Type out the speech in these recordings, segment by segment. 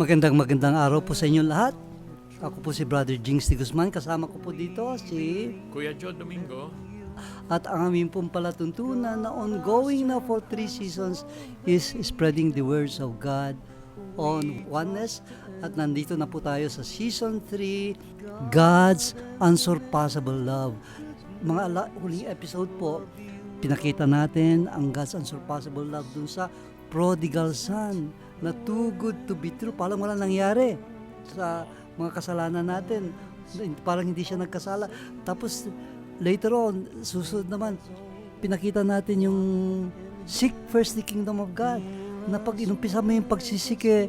Magandang araw po sa inyong lahat. Ako po si Brother JINGS De Guzman. Kasama ko po dito si Kuya Joe Domingo. at ang aming pong palatuntunan na ongoing na for 3 seasons is spreading the words of God on oneness. At nandito na po tayo sa season 3, God's Unsurpassable Love. Mga huling episode po, pinakita natin ang God's Unsurpassable Love dun sa prodigal son na too good to be true. Parang wala nangyari sa mga kasalanan natin. Parang hindi siya nagkasala. Tapos later on, susunod naman, pinakita natin yung seek first the kingdom of God. Na pag inumpisa mo yung pagsisik,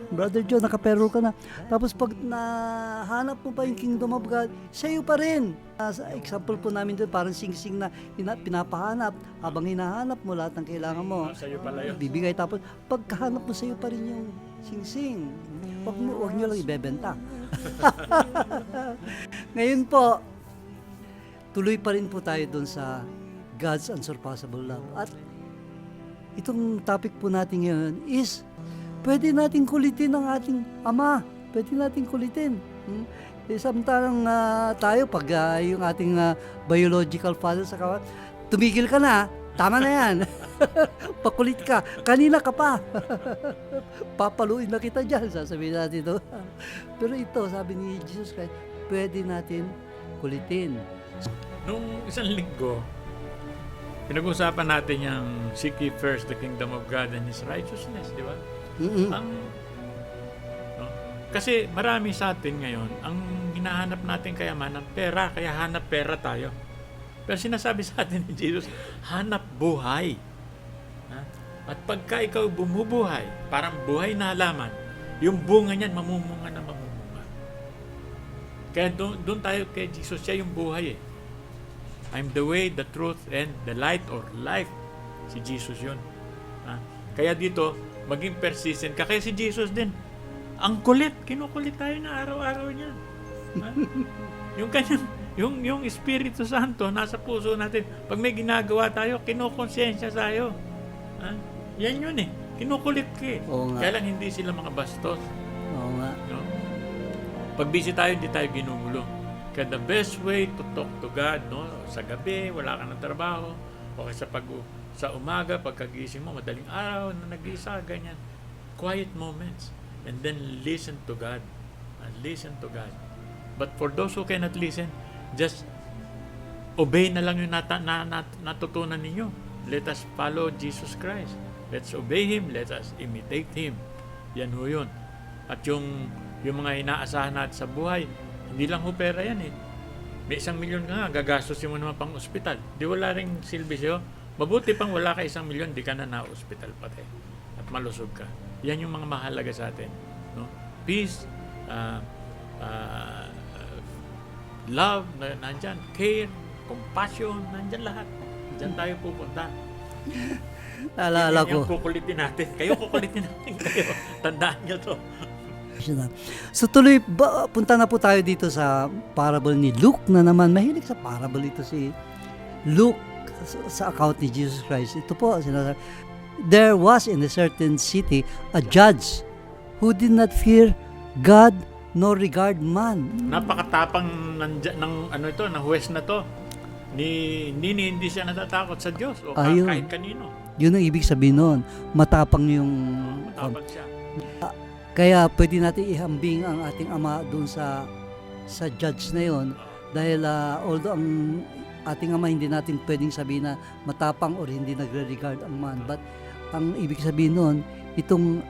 Brother Joe, nakapero ka na. Tapos pag nahanap mo pa yung kingdom of God, sa'yo pa rin. Sa example po namin doon, parang sing-sing na pinapahanap. Habang hinahanap mo lahat ng kailangan mo, Sa'yo pala yun. bibigay. Tapos pagkahanap mo, sa'yo pa rin yung sing-sing. Huwag nyo lang ibebenta. Ngayon po, tuloy pa rin po tayo doon sa God's Unsurpassable Love. At itong topic po natin ngayon is, pwede natin kulitin ang ating Ama. Pwede natin kulitin. Samantalang tayo, pag yung ating biological father sa kawan, tumigil ka na, tama na yan. Pakulit ka, kanina ka pa. Papaluin na kita dyan, sasabihin natin ito. Pero ito, sabi ni Jesus Christ, pwede natin kulitin. Nung isang linggo, pinag-usapan natin yung seek ye first the kingdom of God and His righteousness, di ba? Kasi marami sa atin ngayon, ang hinahanap natin kayamanan, pera, kaya hanap pera tayo. Pero sinasabi sa atin ni Jesus, hanap buhay. At pagka ikaw bumubuhay, parang buhay na halaman, yung bunga niyan, mamumunga na mamumunga. Kaya doon tayo kay Jesus, siya yung buhay eh. I'm the way, the truth, and the light or life. Si Jesus yun. Kaya dito, maging persistent ka. Kaya si Jesus din, ang kulit, kinukulit tayo na araw-araw niya. Yung kanyang, yung Espiritu Santo nasa puso natin. Pag may ginagawa tayo, kinukonsensya tayo. Yan yun eh. Kinukulit ka eh. Kaya lang hindi sila mga bastos. Oo nga. No? Pag busy tayo, hindi tayo ginugulo. Kaya the best way to talk to God, no? Sa gabi, wala ka ng trabaho, o sa umaga, pagkagising mo, madaling araw na nag-iisa, ganyan. Quiet moments. And then listen to God. And listen to God. But for those who cannot listen, just obey na lang yung natutunan ninyo. Let us follow Jesus Christ. Let's obey Him. Let us imitate Him. Yan ho yun. At yung mga inaasahan natin sa buhay, hindi lang ho pera yan eh. May 1 milyon ka nga, gagastusin mo naman pang ospital. Di wala ring silbi sa'yo. Mabuti pang wala ka 1 milyon, di ka na na-ospital pati. At malusog ka. Yan yung mga mahalaga sa atin. No? Peace, love, nandyan. Care, compassion, nandyan lahat. Diyan tayo pupunta. Naalala ko. Yung kukulitin natin. Kayo kukulitin natin kayo. Tandaan nyo to. So tuloy, punta na po tayo dito sa parable ni Luke na naman. Mahilig sa parable ito si Luke sa account ni Jesus Christ. Ito po, sinasabi, there was in a certain city a judge who did not fear God nor regard man. Napakatapang ng ng huwes na to. Hindi siya natatakot sa Diyos o kahit kanino. Yun ang ibig sabihin noon. Matapang yung... matapang siya. Kaya pwede natin ihambing ang ating Ama doon sa judge na yon. Dahil although ang ating Ama hindi natin pwedeng sabihin na matapang or hindi nagre-regard ang man. But ang ibig sabihin noon,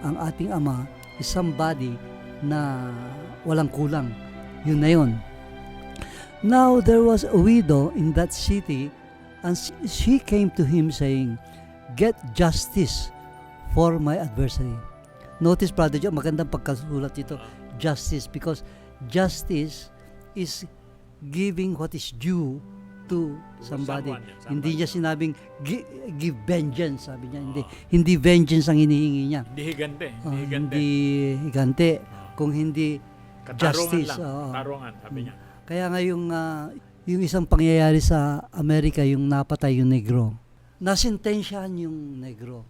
ang ating Ama is somebody na walang kulang. Yun na yun. Now there was a widow in that city and she came to him saying, "Get justice for my adversary." Notice, Brother Joe, magandang pagkasulat ito, justice, because justice is giving what is due to somebody. Hindi niya sinabing give vengeance, sabi niya. Hindi vengeance ang hinihingi niya. Hindi higante. Hindi higante. Kung hindi justice. Katarungan, sabi niya. Kaya nga yung isang pangyayari sa Amerika, yung napatay yung negro. Nasintensyahan yung negro.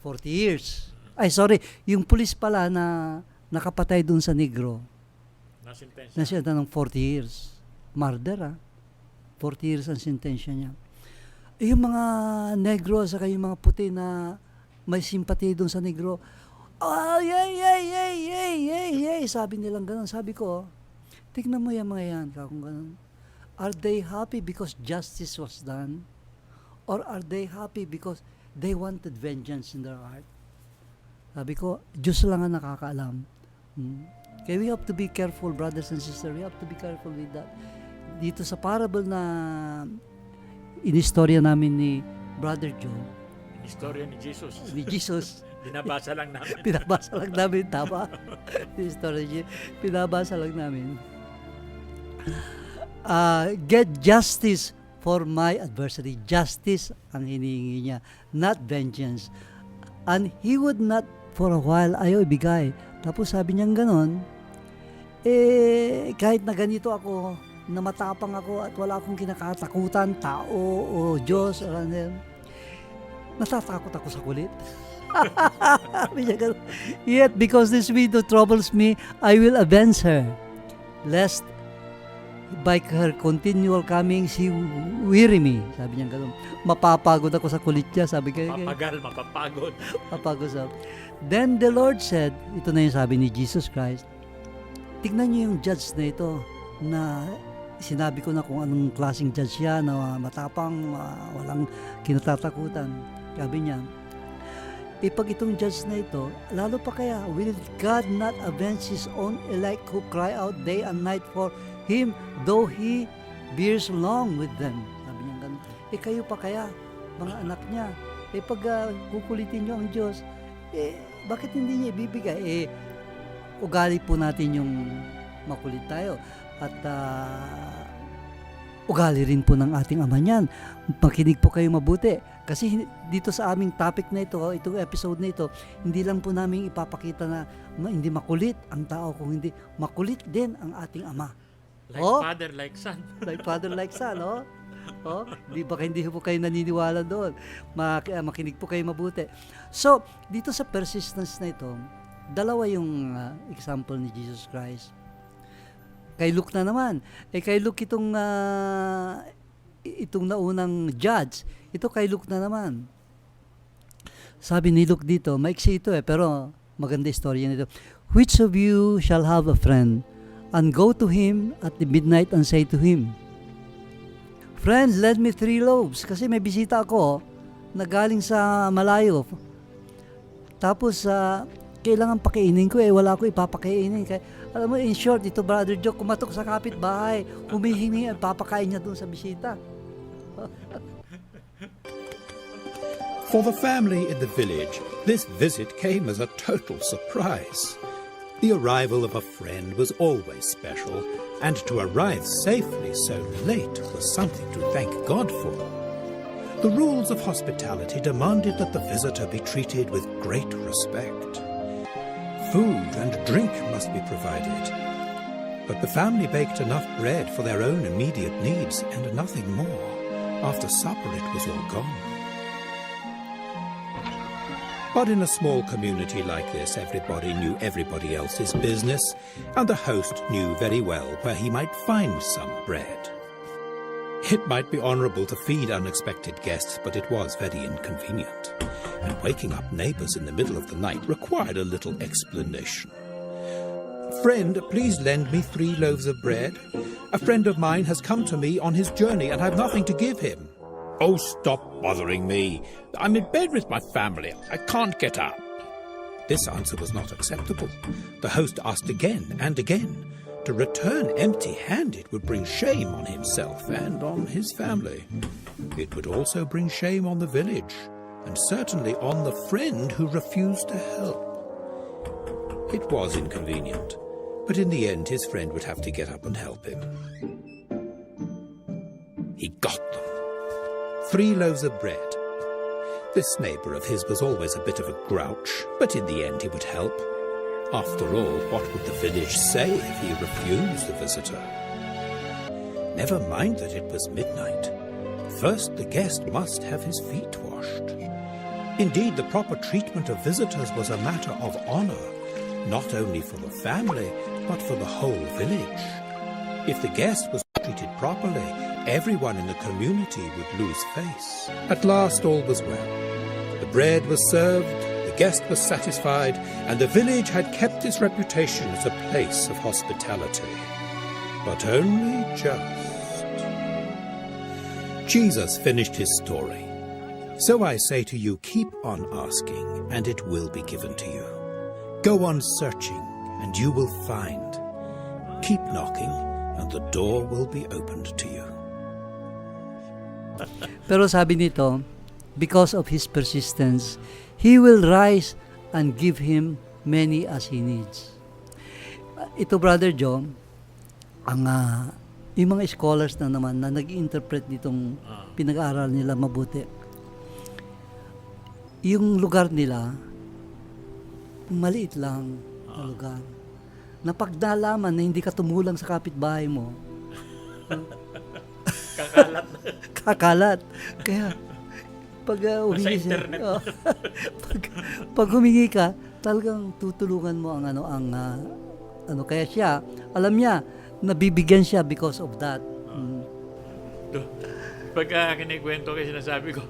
40 years. Ay, sorry, yung pulis pala na nakapatay dun sa negro, Nasintensya. na siya ng 40 years. Murder, 40 years ang sentensya niya. Yung mga negro sa yung mga puti na may simpati dun sa negro, yay, sabi nilang ganun. Sabi ko, tignan mo yung mga yan, kung ganun. Are they happy because justice was done? Or are they happy because they wanted vengeance in their heart? Sabi ko, Diyos lang ang nakakaalam. Kaya we have to be careful, brothers and sisters. We have to be careful with that. Dito sa parable na inistorya namin ni Brother Joe, Istorya ni Jesus. ni Jesus, Binabasa lang namin. pinabasa lang namin, tama? Inistorya, pinabasa lang namin. Get justice for my adversary. Justice ang hinihingi niya, not vengeance. And he would not for a while ayaw ibigay. Tapos sabi niyang ganon, kahit na ganito ako, na matapang ako at wala akong kinakatakutan, tao o Diyos, or ano, natatakot ako sa kulit. Yet because this widow troubles me, I will avenge her, lest by her continual coming, she weary me. Sabi niya gano'n. Mapapagod ako sa kulit niya. Sabi ko. Mapapagod. Mapagod sa. Then the Lord said, ito na yung sabi ni Jesus Christ, tignan niyo yung judge na ito, na sinabi ko na kung anong klaseng judge siya, na matapang, walang kinatatakutan. Sabi niya, pag itong judge na ito, lalo pa kaya, will God not avenge His own elect who cry out day and night for Him, though He bears along with them? Sabi niya ganun. Kayo pa kaya, mga anak niya, pag kukulitin niyo ang Diyos, bakit hindi niya ibibigay? Ugali po natin yung makulit tayo. At ugali rin po ng ating Ama niyan. Makinig po kayo mabuti. Kasi dito sa aming topic na ito, itong episode na ito, hindi lang po namin ipapakita na hindi makulit ang tao, kung hindi makulit din ang ating Ama. Like father, like son. Like father, like son, di ba hindi po kayo naniniwala doon? Makinig po kayo mabuti. So, dito sa persistence na ito, dalawa yung example ni Jesus Christ. Kay Luke na naman. Kay Luke itong naunang judge, ito kay Luke na naman. Sabi ni Luke dito, maiksi ito pero maganda istorya nito. Which of you shall have a friend and go to him at the midnight and say to him, Friend, lend me 3 loaves. Kasi may bisita ako na galing sa malayo. Tapos, kailangan pakainin ko, wala ko ipapakainin. Kaya, alam mo, in short, ito Brother Joe, kumatok sa kapitbahay, humihingi at papakain niya doon sa bisita. For the family in the village, this visit came as a total surprise. The arrival of a friend was always special, and to arrive safely so late was something to thank God for. The rules of hospitality demanded that the visitor be treated with great respect. Food and drink must be provided, but the family baked enough bread for their own immediate needs and nothing more. After supper it was all gone. But in a small community like this, everybody knew everybody else's business, and the host knew very well where he might find some bread. It might be honourable to feed unexpected guests, but it was very inconvenient, and waking up neighbours in the middle of the night required a little explanation. Friend, please lend me 3 loaves of bread. A friend of mine has come to me on his journey, and I've nothing to give him. Oh, stop bothering me. I'm in bed with my family. I can't get up. This answer was not acceptable. The host asked again and again. To return empty-handed would bring shame on himself and on his family. It would also bring shame on the village, and certainly on the friend who refused to help. It was inconvenient, but in the end his friend would have to get up and help him. He got them. 3 loaves of bread. This neighbour of his was always a bit of a grouch, but in the end he would help. After all, what would the village say if he refused the visitor? Never mind that it was midnight. First, the guest must have his feet washed. Indeed, the proper treatment of visitors was a matter of honour, not only for the family, but for the whole village. If the guest was treated properly, everyone in the community would lose face. At last all was well. The bread was served, the guest was satisfied, and the village had kept its reputation as a place of hospitality. But only just. Jesus finished his story. So I say to you, keep on asking, and it will be given to you. Go on searching, and you will find. Keep knocking, and the door will be opened to you. Pero sabi nito, because of his persistence, he will rise and give him many as he needs. Ito, Brother Joe, yung mga scholars na naman na nag-interpret nitong pinag-aaral nila mabuti. Yung lugar nila, maliit lang na lugar. Na pag nalaman na hindi ka tumulang sa kapitbahay mo, Kakalat. kakalat. Kaya, pag humingi Sa siya, internet. pag humingi ka, talagang tutulungan mo kaya siya, alam niya, nabibigyan siya because of that. Pagka kinikwento ko, sinasabi ko,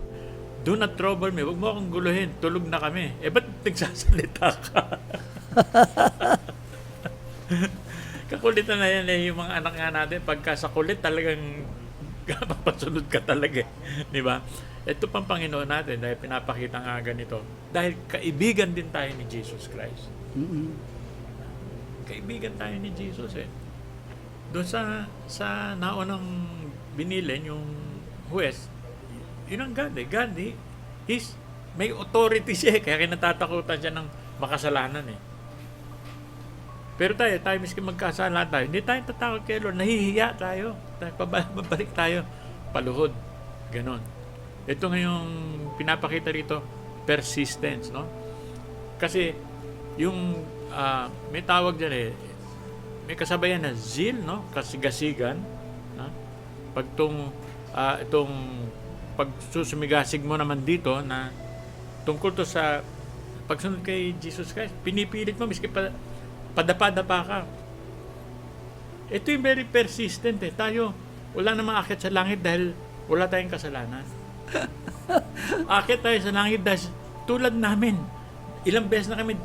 do not trouble me, huwag mo akong guluhin, tulog na kami. Ba't nagsasalita ka? Kakulitan na yan yung mga anak nga natin, pagka sa kulit talagang papasunod ka talaga. Di ba? Ito pang Panginoon natin, dahil pinapakita nga ganito, dahil kaibigan din tayo ni Jesus Christ. Mm-mm. Kaibigan tayo ni Jesus Doon sa naunang binilin, yung huwes, yun ang God God, may authority siya kaya kinatatakutan siya ng makasalanan Pero tayo miski magkasalanan tayo, hindi tayo tatakot kay Lord, nahihiya tayo. Pabalik tayo, paluhod. Ganon. Ito ngayong pinapakita rito, persistence, no? Kasi, yung, may tawag dyan may kasabayan na zeal, no? Kasigasigan. Pag itong pagsusumigasig mo naman dito na tungkol to sa pagsunod kay Jesus Christ, pinipilit mo miski padapa-dapa ka. Ito yung very persistent Tayo, wala namang akit sa langit dahil wala tayong kasalanan. Akit tayo sa langit dahil tulad namin. Ilang beses na kami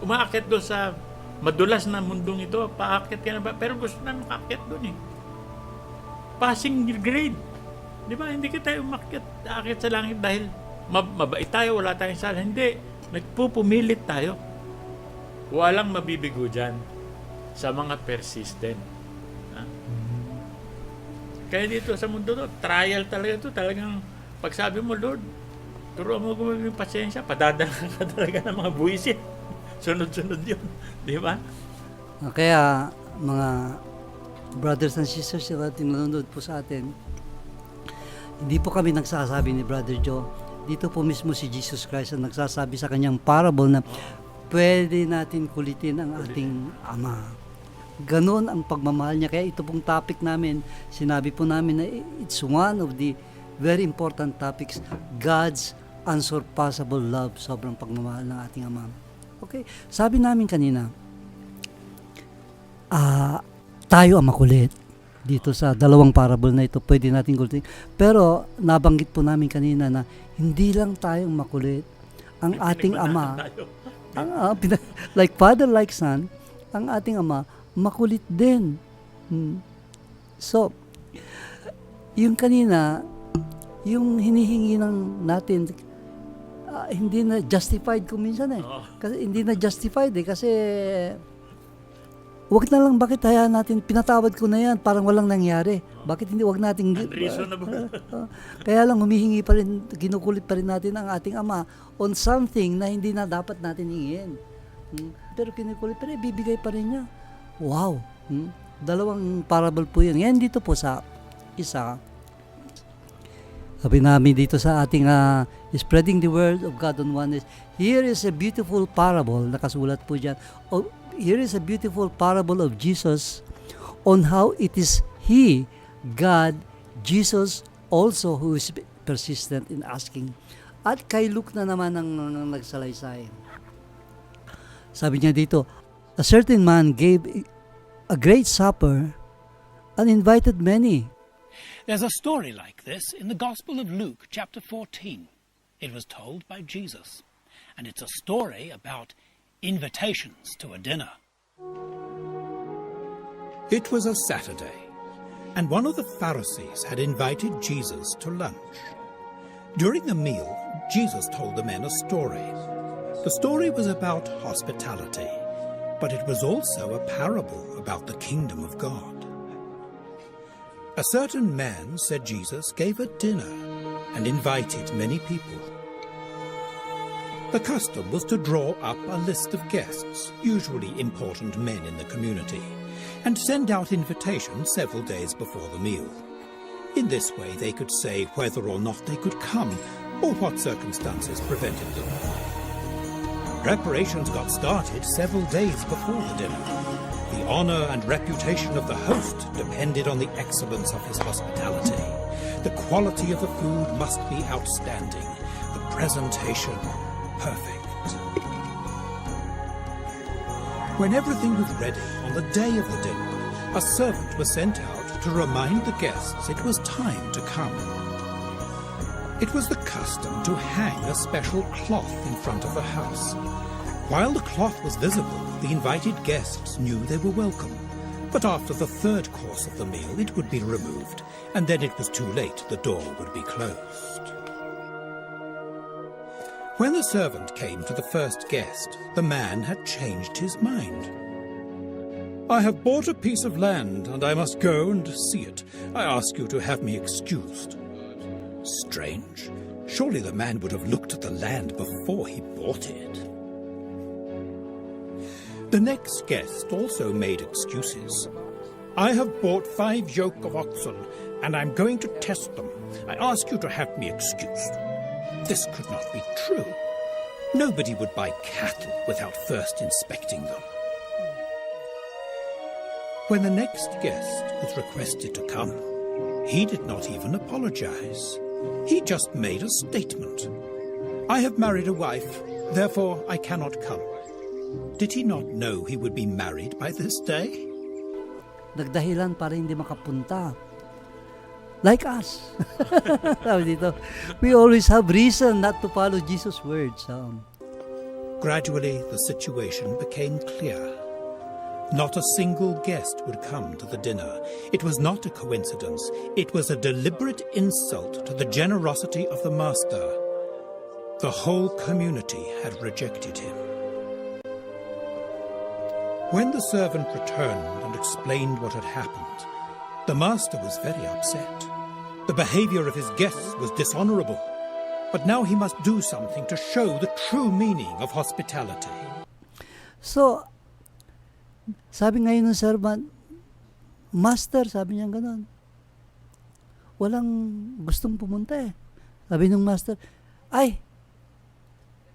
umaakit doon sa madulas na mundong ito. Paakit ka na ba? Pero gusto namin makakit doon Passing grade. Di ba? Hindi ka tayo umakit sa langit dahil mabait tayo, wala tayong sala. Hindi. Nagpupumilit tayo. Walang mabibigo dyan sa mga persistent. Kaya dito sa mundo to, trial talaga to. Talagang pagsabi mo, Lord, turuan mo gumamit ng pasensya, padadala ka talaga ng mga buwisit. Sunod-sunod yun. Di ba? Kaya, mga brothers and sisters na tinunod po sa atin, hindi po kami nagsasabi ni Brother Joe. Dito po mismo si Jesus Christ ang nagsasabi sa kanyang parable na pwede natin kulitin ang ating Ama. Ganon ang pagmamahal niya. Kaya ito pong topic namin, sinabi po namin na it's one of the very important topics, God's unsurpassable love, sobrang pagmamahal ng ating Ama. Okay, sabi namin kanina, tayo ang makulit. Dito sa dalawang parable na ito, pwede natin kulitin. Pero nabanggit po namin kanina na hindi lang tayong makulit. Ang ating Ama, like Father, like Son, ang ating Ama, makulit din. So, yung kanina, yung hinihingi natin, hindi na justified kung minsan Kasi hindi na justified kasi wag na lang, bakit hayaan natin, pinatawad ko na yan, parang walang nangyari. Bakit hindi, wag natin, unreasonable. Kaya lang humihingi pa rin, kinukulit pa rin natin ang ating Ama on something na hindi na dapat natin hingin. Pero kinukulit pa rin, bibigay pa rin niya. Wow! Dalawang parable po yun. Ngayon dito po sa isa, sabi namin dito sa ating spreading the word of God on oneness, here is a beautiful parable, nakasulat po dyan, here is a beautiful parable of Jesus on how it is He, God, Jesus also who is persistent in asking. At kay Luke na naman ang nagsalaysay. Sabi niya dito, a certain man gave a great supper and invited many. There's a story like this in the Gospel of Luke, chapter 14. It was told by Jesus, and it's a story about invitations to a dinner. It was a Saturday, and one of the Pharisees had invited Jesus to lunch. During the meal, Jesus told the men a story. The story was about hospitality, but it was also a parable about the kingdom of God. A certain man, said Jesus, gave a dinner and invited many people. The custom was to draw up a list of guests, usually important men in the community, and send out invitations several days before the meal. In this way they could say whether or not they could come, or what circumstances prevented them. Preparations got started several days before the dinner. The honor and reputation of the host depended on the excellence of his hospitality. The quality of the food must be outstanding, the presentation perfect. When everything was ready on the day of the dinner, a servant was sent out to remind the guests it was time to come. It was the custom to hang a special cloth in front of the house. While the cloth was visible, the invited guests knew they were welcome. But after the third course of the meal, it would be removed, and then it was too late, the door would be closed. When the servant came to the first guest, the man had changed his mind. I have bought a piece of land, and I must go and see it. I ask you to have me excused. Strange. Surely the man would have looked at the land before he bought it. The next guest also made excuses. I have bought 5 yoke of oxen, and I'm going to test them. I ask you to have me excused. This could not be true. Nobody would buy cattle without first inspecting them. When the next guest was requested to come, he did not even apologize. He just made a statement. I have married a wife, therefore I cannot come. Did he not know he would be married by this day? Nagdahilan para hindi makapunta. Like us. Sabi dito, we always have reason not to follow Jesus' words. Gradually, the situation became clear. Not a single guest would come to the dinner. It was not a coincidence. It was a deliberate insult to the generosity of the master. The whole community had rejected him. When the servant returned and explained what had happened, the master was very upset. The behavior of his guests was dishonorable, but now he must do something to show the true meaning of hospitality. So, sabi ngayon ng servant, Master, sabi niya gano'n, walang gustong pumunta eh. Sabi ng master, ay,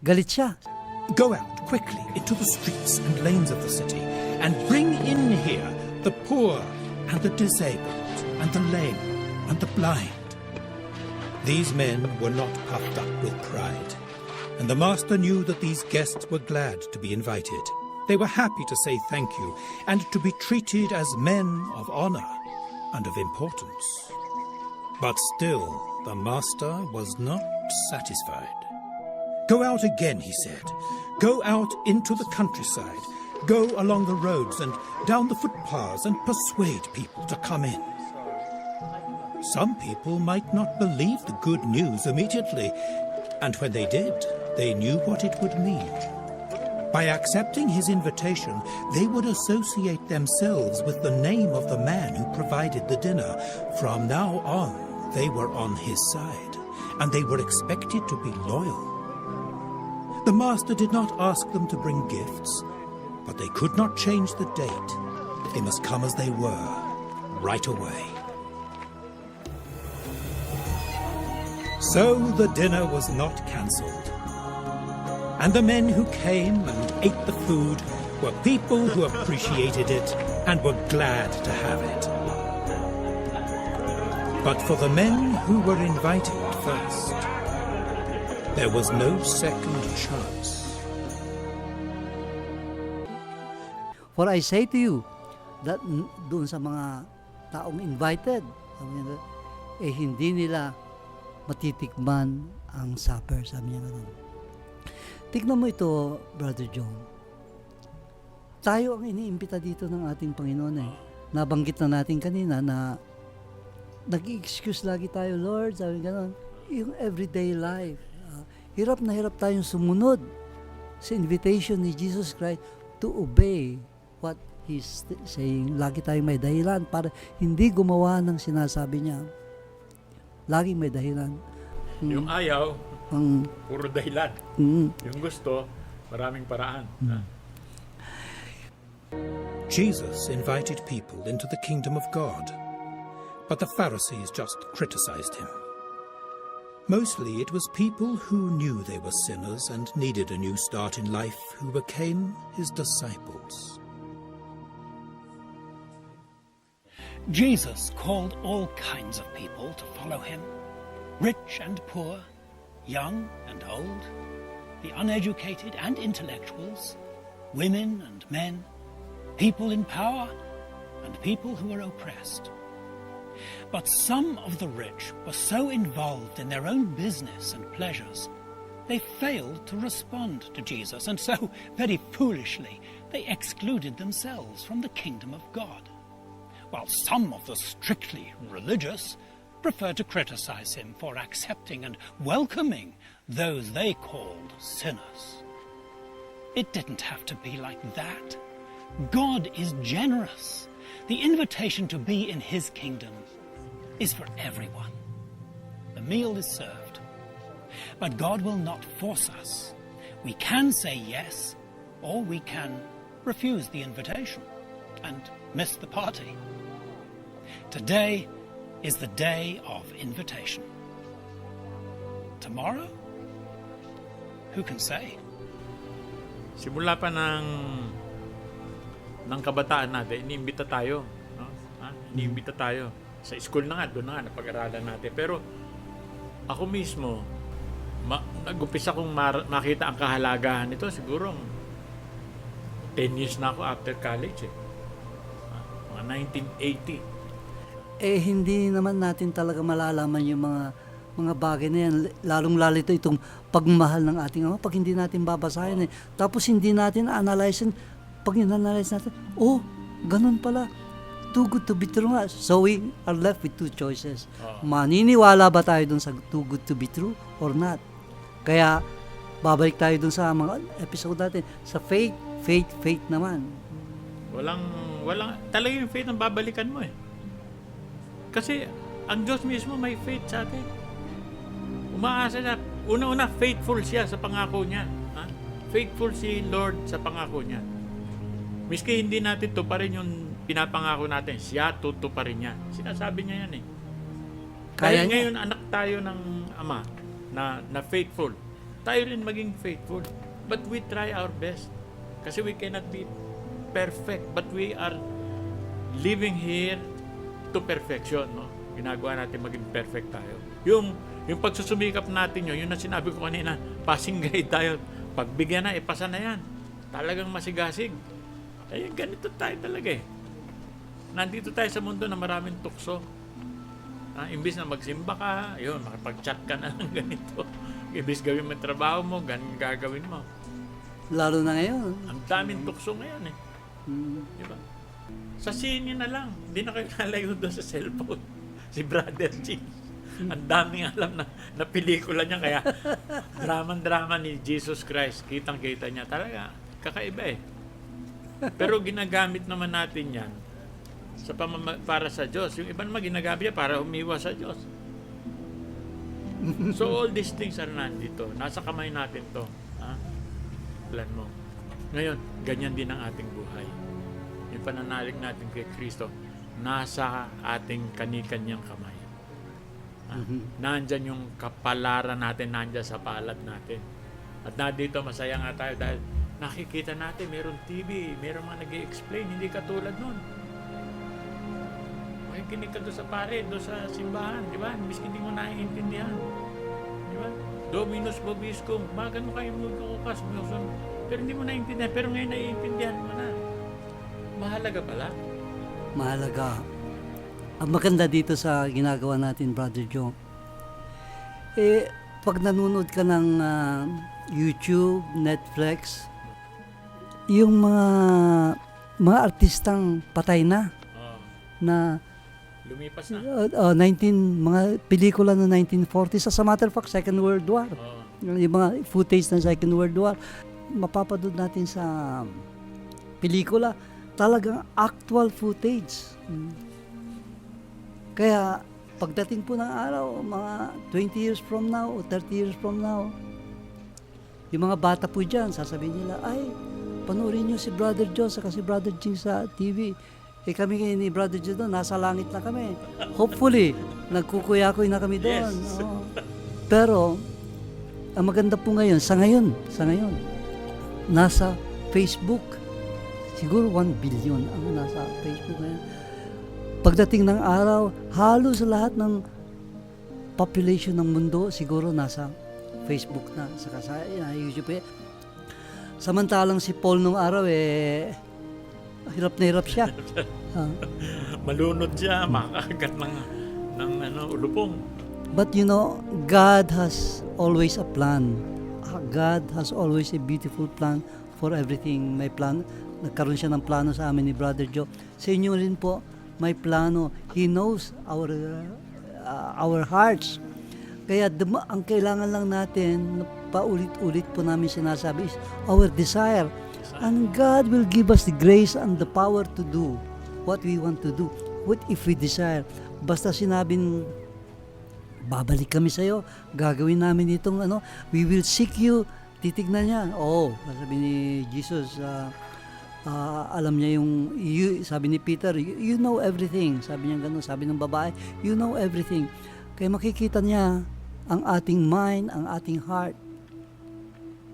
galit siya. Go out quickly into the streets and lanes of the city, and bring in here the poor and the disabled and the lame and the blind. These men were not puffed up with pride, and the master knew that these guests were glad to be invited. They were happy to say thank you and to be treated as men of honor and of importance. But still, the master was not satisfied. Go out again, he said. Go out into the countryside. Go along the roads and down the footpaths and persuade people to come in. Some people might not believe the good news immediately, and when they did, they knew what it would mean. By accepting his invitation, they would associate themselves with the name of the man who provided the dinner. From now on, they were on his side, and they were expected to be loyal. The master did not ask them to bring gifts, but they could not change the date. They must come as they were, right away. So the dinner was not cancelled. And the men who came and ate the food were people who appreciated it and were glad to have it. But for the men who were invited first, there was no second chance. For I say to you, that doon sa mga taong invited, hindi nila matitikman ang supper, sabi niya gano'n. Tignan mo ito, Brother John. Tayo ang iniimbita dito ng ating Panginoon eh. Nabanggit na natin kanina na nag-excuse lagi tayo, Lord, sabi gano'n. Yung everyday life. Hirap na hirap tayong sumunod sa invitation ni Jesus Christ to obey what He's saying. Lagi tayong may dahilan para hindi gumawa ng sinasabi niya. Laging may dahilan. Yung ayaw, puro dahilan. Yung gusto, maraming paraan. Jesus invited people into the kingdom of God, but the Pharisees just criticized him. Mostly it was people who knew they were sinners and needed a new start in life who became his disciples. Jesus called all kinds of people to follow him, rich and poor, young and old, the uneducated and intellectuals, women and men, people in power and people who were oppressed. But some of the rich were so involved in their own business and pleasures, they failed to respond to Jesus, and so, very foolishly, they excluded themselves from the kingdom of God. While some of the strictly religious preferred to criticize him for accepting and welcoming those they called sinners. It didn't have to be like that. God is generous. The invitation to be in his kingdom is for everyone. The meal is served. But God will not force us. We can say yes, or we can refuse the invitation and miss the party. Today is the day of invitation. Tomorrow? Who can say? Simula pa ng kabataan natin, iniimbita tayo. No? Iniimbita tayo. Sa school na nga, doon na nga, napag-aralan natin. Pero ako mismo, nag-umpisa kong makita ang kahalagahan nito. Siguro, 10 years na ako after college. Mga 1980. Hindi naman natin talaga malalaman yung mga bagay na yan. Lalong-lalo itong pagmahal ng ating Ama pag hindi natin babasahin. Tapos hindi natin analyze. Pag in-analyze natin, ganun pala. Too good to be true nga. So we are left with two choices. Maniniwala ba tayo dun sa too good to be true or not? Kaya, babalik tayo dun sa mga episode natin. Sa faith naman. Walang, talaga yung faith ang babalikan mo eh. Kasi, ang Diyos mismo may faith sa atin. Umaasa siya. Una-una, faithful siya sa pangako niya. Faithful si Lord sa pangako niya. Miski hindi natin tuparin yung pinapangako natin, siya tutuparin niya. Sinasabi niya yan eh. Kaya ngayon, anak tayo ng Ama na faithful. Tayo rin maging faithful. But we try our best. Kasi we cannot be perfect. But we are living here to perfection. No? Ginagawa natin maging perfect tayo. Yung pagsusumikap natin yun na sinabi ko kanina, passing grade tayo. Pagbigyan na, ipasa na yan. Talagang masigasig. Ganito tayo talaga eh. Nandito tayo sa mundo na maraming tukso. Imbis na magsimba ka, makapag-chat ka na ng ganito. Imbis gawin mo yung trabaho mo, ganun gagawin mo. Lalo na ngayon. Ang daming tukso ngayon eh. Diba? Sa sine na lang, hindi na kayo nalayo doon sa cellphone. Si Brother James. Ang daming alam na pelikula niya, kaya drama ni Jesus Christ, kitang-kita niya. Talaga, kakaiba eh. Pero ginagamit naman natin yan para sa Diyos. Yung iba naman ginagamit niya para umiwas sa Diyos. So all these things are nandito. Nasa kamay natin to. Plan mo. Ngayon, ganyan din ang ating buhay. Yung pananalig natin kay Kristo, nasa ating kani-kanyang kamay. Nandyan yung kapalaran natin, nandyan sa palad natin. At nandito, masaya nga tayo dahil nakikita natin, meron TV, meron mga nag-i-explain, hindi katulad nun. Makikinig ka doon sa pare, doon sa simbahan, di ba? Miski hindi mo naiintindihan. Di ba? Dominus vobiscum, magano kayo magkukukas, pero hindi mo naiintindihan, pero ngayon naiintindihan mo na. Mahalaga pala. Mahalaga. Ang maganda dito sa ginagawa natin, Brother Joe, pag nanonood ka ng YouTube, Netflix, yung mga artistang patay na, Oh, na lumipas na. mga pelikula no 1940s, as a matter of fact, Second World War. Oh, Yung mga footage ng Second World War, mapapanood natin sa pelikula, talagang actual footage. Kaya pagdating po ng araw, mga 20 years from now o 30 years from now, yung mga bata po dyan, sasabihin nila, ay, panoorin nyo si Brother Joe saka si Brother Jings sa TV. Kami ni Brother Joe doon, nasa langit na kami. Hopefully, nagkukuyakoy na kami doon. Yes. Oo. Pero, ang maganda po ngayon, sa ngayon, nasa Facebook. Siguro 1 billion ang nasa Facebook ngayon. Pagdating ng araw, halos lahat ng population ng mundo siguro nasa Facebook na, saka sa YouTube. Samantalang si Paul nung araw, hirap na hirap siya. malunod siya, makakagat ng ulupong. But you know, God has always a plan. God has always a beautiful plan for everything. May plan. Nagkaroon siya ng plano sa amin ni Brother Joe. Sa inyo rin po, may plano. He knows our hearts. Kaya ang kailangan lang natin, paulit-ulit po namin sinasabi, is our desire. And God will give us the grace and the power to do what we want to do. What if we desire? Basta sinabing, babalik kami sa'yo, gagawin namin itong we will seek you, titignan niya. Sabi ni Jesus, alam niya sabi ni Peter, you know everything. Sabi niya gano'n, sabi ng babae, you know everything. Kaya makikita niya ang ating mind, ang ating heart.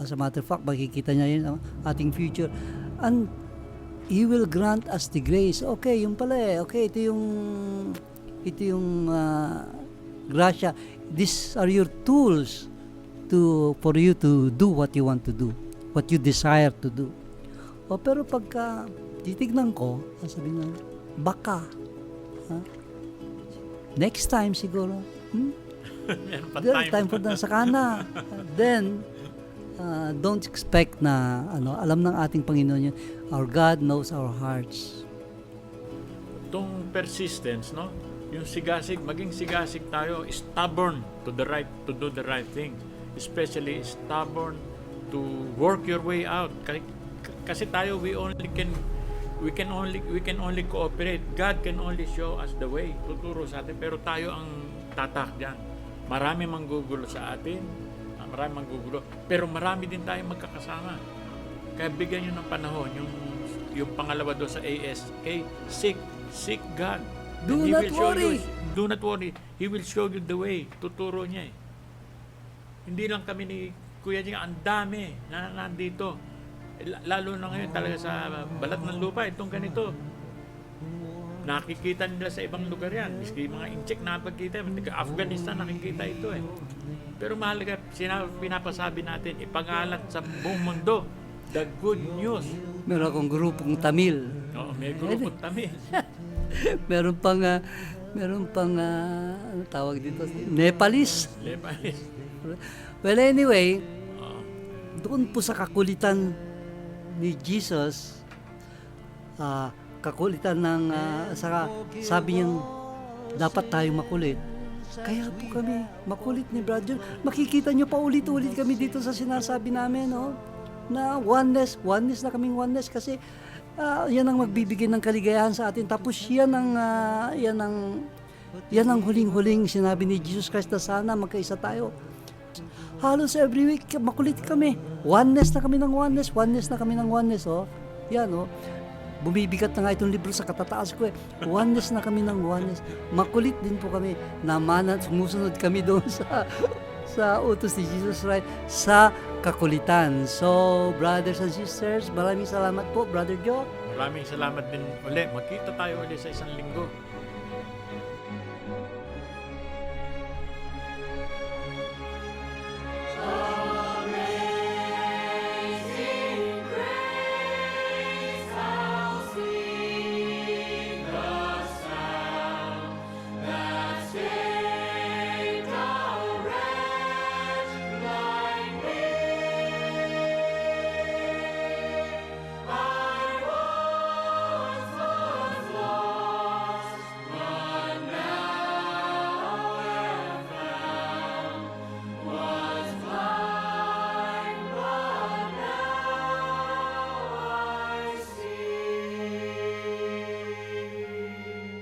As a matter of fact, makikita niya yun, ang ating future. And He will grant us the grace. Okay, yung pala okay, ito yung grasya. These are your tools for you to do what you want to do, what you desire to do. Pero pagka titignan ko, sabihin na, baka, next time siguro, time for that, saka na. Then, don't expect na, alam ng ating Panginoon yun, our God knows our hearts. Itong persistence, no? Yung sigasig, maging sigasig tayo, stubborn to do the right thing. Especially stubborn to work your way out. Kasi tayo, we can only cooperate. God can only show us the way, tuturo sa atin, pero tayo ang tatak diyan. Marami manggugulo sa atin, pero marami din tayong magkakasama. Kaya bigyan niyo ng panahon yung pangalawa doon sa ASK, seek God. Do not worry. Do not worry. He will show you the way. Tuturo niya eh. Hindi lang kami ni Kuya Jing, ang dami na nandito. Lalo na ngayon talaga sa balat ng lupa, itong ganito. Nakikita nila sa ibang lugar yan. Miski mga incheck na pagkita. Afghanistan nakikita ito eh. Pero mahalaga, pinapasabi natin, ipangalat sa buong mundo the good news. Meron akong grupong Tamil. Oo, may grupong Tamil. meron pang tawag dito, Nepalese. Well, anyway, doon po sa kakulitan ni Jesus, kakulitan ng saka sabi niyang dapat tayong makulit. Kaya po kami makulit ni Brother. Makikita niyo pa ulit-ulit kami dito sa sinasabi namin, na oneness na kaming oneness, kasi yan ang magbibigay ng kaligayahan sa atin. Tapos yan ang huling-huling sinabi ni Jesus Christ na sana magkaisa tayo. Halos every week makulit kami. Oneness na kami ng oneness. Yan, bumibigat na nga itong libro sa katataas ko eh. Oneness na kami ng oneness. Makulit din po kami. Sumusunod kami doon sa utos ni Jesus Christ sa kakulitan. So, brothers and sisters, maraming salamat po, Brother Joe. Maraming salamat din ulit. Magkita tayo ulit sa isang linggo. Amazing grace, how sweet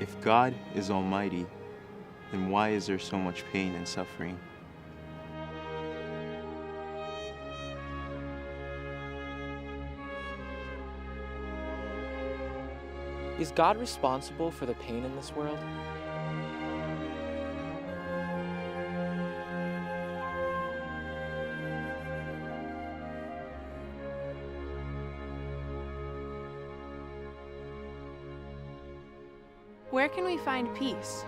If God is almighty, then why is there so much pain and suffering? Is God responsible for the pain in this world? Where can we find peace?